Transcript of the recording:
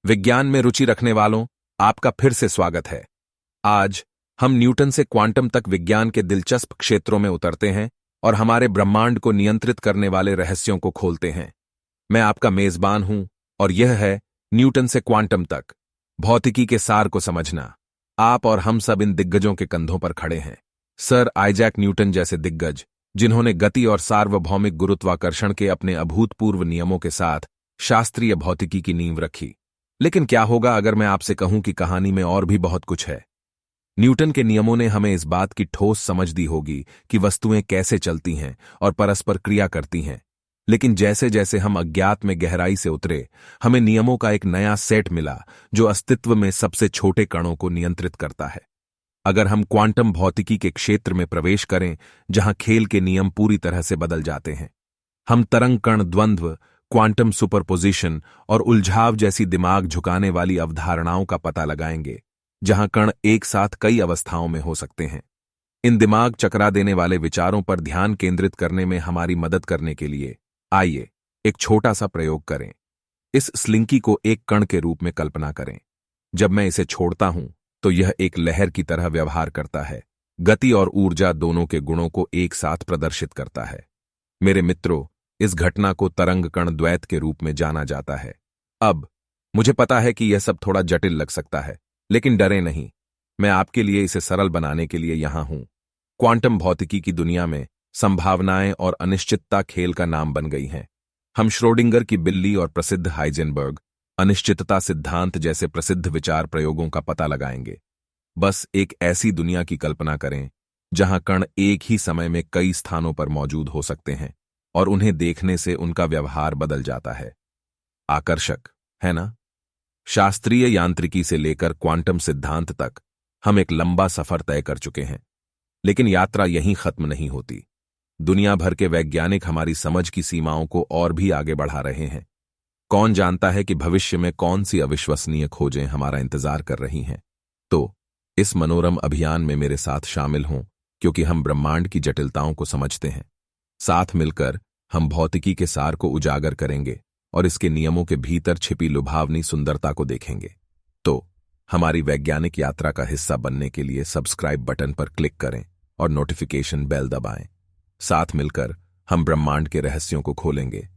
विज्ञान में रुचि रखने वालों, आपका फिर से स्वागत है। आज हम न्यूटन से क्वांटम तक विज्ञान के दिलचस्प क्षेत्रों में उतरते हैं और हमारे ब्रह्मांड को नियंत्रित करने वाले रहस्यों को खोलते हैं। मैं आपका मेजबान हूं और यह है न्यूटन से क्वांटम तक, भौतिकी के सार को समझना। आप और हम सब इन दिग्गजों के कंधों पर खड़े हैं। सर आइजैक न्यूटन जैसे दिग्गज, जिन्होंने गति और सार्वभौमिक गुरुत्वाकर्षण के अपने अभूतपूर्व नियमों के साथ शास्त्रीय भौतिकी की नींव रखी। लेकिन क्या होगा अगर मैं आपसे कहूं कि कहानी में और भी बहुत कुछ है। न्यूटन के नियमों ने हमें इस बात की ठोस समझ दी होगी कि वस्तुएं कैसे चलती हैं और परस्पर क्रिया करती हैं। लेकिन जैसे जैसे हम अज्ञात में गहराई से उतरे, हमें नियमों का एक नया सेट मिला जो अस्तित्व में सबसे छोटे कणों को नियंत्रित करता है। अगर हम क्वांटम भौतिकी के क्षेत्र में प्रवेश करें, जहां खेल के नियम पूरी तरह से बदल जाते हैं, हम तरंग कण द्वंद्व, क्वांटम सुपरपोजिशन और उलझाव जैसी दिमाग झुकाने वाली अवधारणाओं का पता लगाएंगे, जहां कण एक साथ कई अवस्थाओं में हो सकते हैं। इन दिमाग चकरा देने वाले विचारों पर ध्यान केंद्रित करने में हमारी मदद करने के लिए आइए एक छोटा सा प्रयोग करें। इस स्लिंकी को एक कण के रूप में कल्पना करें। जब मैं इसे छोड़ता हूं तो यह एक लहर की तरह व्यवहार करता है, गति और ऊर्जा दोनों के गुणों को एक साथ प्रदर्शित करता है। मेरे मित्रों, इस घटना को तरंग कण द्वैत के रूप में जाना जाता है। अब मुझे पता है कि यह सब थोड़ा जटिल लग सकता है, लेकिन डरे नहीं, मैं आपके लिए इसे सरल बनाने के लिए यहां हूं। क्वांटम भौतिकी की दुनिया में संभावनाएं और अनिश्चितता खेल का नाम बन गई हैं। हम श्रोडिंगर की बिल्ली और प्रसिद्ध हाइजेनबर्ग अनिश्चितता सिद्धांत जैसे प्रसिद्ध विचार प्रयोगों का पता लगाएंगे। बस एक ऐसी दुनिया की कल्पना करें जहां कण एक ही समय में कई स्थानों पर मौजूद हो सकते हैं और उन्हें देखने से उनका व्यवहार बदल जाता है। आकर्षक है ना? शास्त्रीय यांत्रिकी से लेकर क्वांटम सिद्धांत तक हम एक लंबा सफर तय कर चुके हैं, लेकिन यात्रा यहीं खत्म नहीं होती। दुनिया भर के वैज्ञानिक हमारी समझ की सीमाओं को और भी आगे बढ़ा रहे हैं। कौन जानता है कि भविष्य में कौन सी अविश्वसनीय खोजें हमारा इंतजार कर रही हैं। तो इस मनोरम अभियान में मेरे साथ शामिल हों, क्योंकि हम ब्रह्मांड की जटिलताओं को समझते हैं। साथ मिलकर हम भौतिकी के सार को उजागर करेंगे और इसके नियमों के भीतर छिपी लुभावनी सुंदरता को देखेंगे। तो हमारी वैज्ञानिक यात्रा का हिस्सा बनने के लिए सब्सक्राइब बटन पर क्लिक करें और नोटिफिकेशन बेल दबाएं। साथ मिलकर हम ब्रह्मांड के रहस्यों को खोलेंगे